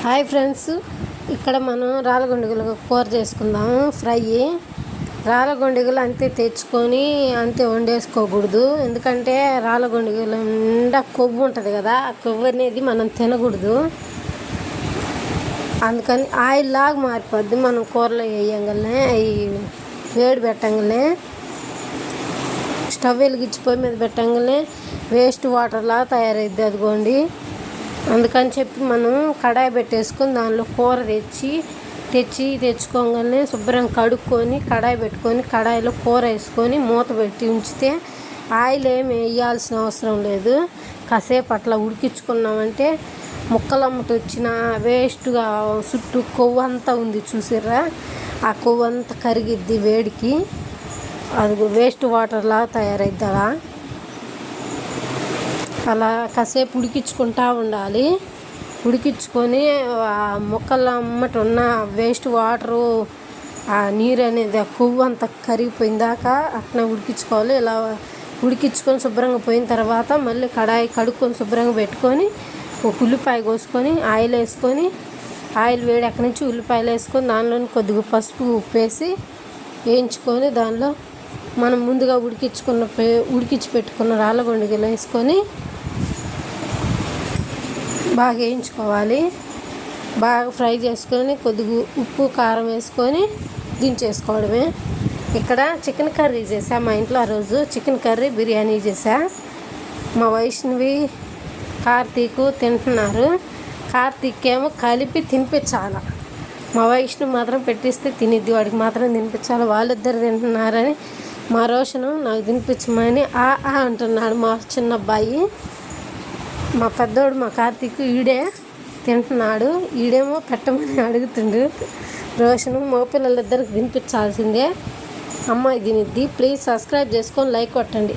Hi friends, ఇక్కడ మనం రాళ్ళగొండిగలు కూర చేసుకుందాం. ఫ్రై రాళ్ళగొండిగలు అంతే తెచ్చుకొని అంతే వండేసుకోకూడదు. ఎందుకంటే రాళ్ళగొండిగలు నిండా కొవ్వు ఉంటుంది కదా, ఆ కొవ్వు అనేది మనం తినకూడదు. అందుకని ఆయిల్ లాగా మారిపోద్ది. మనం కూరలో వేయంగానే అవి వేడి పెట్టంగానే స్టవ్ వెలిగించి పొయ్యి మీద పెట్టంగానే వేస్ట్ వాటర్లా తయారైద్ది. అదిగోండి, అందుకని చెప్పి మనం కడాయి పెట్టేసుకొని దానిలో కూర తెచ్చుకోగానే శుభ్రంగా కడుక్కొని కడాయి పెట్టుకొని కడాయిలో కూర వేసుకొని మూత పెట్టి ఉంచితే ఆయిల్ ఏమి వేయాల్సిన అవసరం లేదు. కాసేపు అట్లా ఉడికించుకున్నామంటే ముక్కలమ్మట వచ్చిన వేస్ట్గా చుట్టూ కొవ్వు అంతా ఉంది చూసిర్రా, ఆ కొవ్వు అంతా కరిగిద్ది వేడికి. అది వేస్ట్ వాటర్లా తయారైద్ది. అలా కాసేపు ఉడికించుకుంటూ ఉండాలి. ఉడికించుకొని ఆ ముక్కల అమ్మట ఉన్న వేస్ట్ వాటరు, ఆ నీరు అనేది, ఆ కొవ్వు అంతా కరిగిపోయిందాక అట్లా ఉడికించుకోవాలి. ఇలా ఉడికించుకొని శుభ్రంగా పోయిన తర్వాత మళ్ళీ కడాయి కడుక్కొని శుభ్రంగా పెట్టుకొని ఒక ఉల్లిపాయ కోసుకొని ఆయిల్ వేసుకొని, ఆయిల్ వేడెక్క నుంచి ఉల్లిపాయలు వేసుకొని దానిలో కొద్దిగా పసుపు ఉప్పు వేసి వేయించుకొని దానిలో మనం ముందుగా ఉడికించి పెట్టుకున్న రాళ్ళగొండిగలు వేసుకొని బాగా వేయించుకోవాలి. బాగా ఫ్రై చేసుకొని కొద్దిగా ఉప్పు కారం వేసుకొని దించేసుకోవడమే. ఇక్కడ చికెన్ కర్రీ చేసా మా ఇంట్లో. ఆ రోజు చికెన్ కర్రీ బిర్యానీ చేసా. మా వైష్ణవి కార్తీక్ తింటున్నారు. కార్తీక్ ఏమో కలిపి తినిపించాలి, మా వైష్ణవి మాత్రం పెట్టిస్తే తినిద్ది, వాడికి మాత్రం తినిపించాలి. వాళ్ళిద్దరు తింటున్నారని మా రోషను నాకు తినిపించమని అంటున్నాడు. మా చిన్న అబ్బాయి, మా పెద్దోడు మా కార్తీక్ ఈడే తింటున్నాడు. ఈడేమో పెట్టమని అడుగుతుండు. రోషను మా పిల్లలిద్దరికి తినిపించాల్సిందే. అమ్మాయి తినిద్ది. ప్లీజ్ సబ్స్క్రైబ్ చేసుకొని లైక్ కొట్టండి.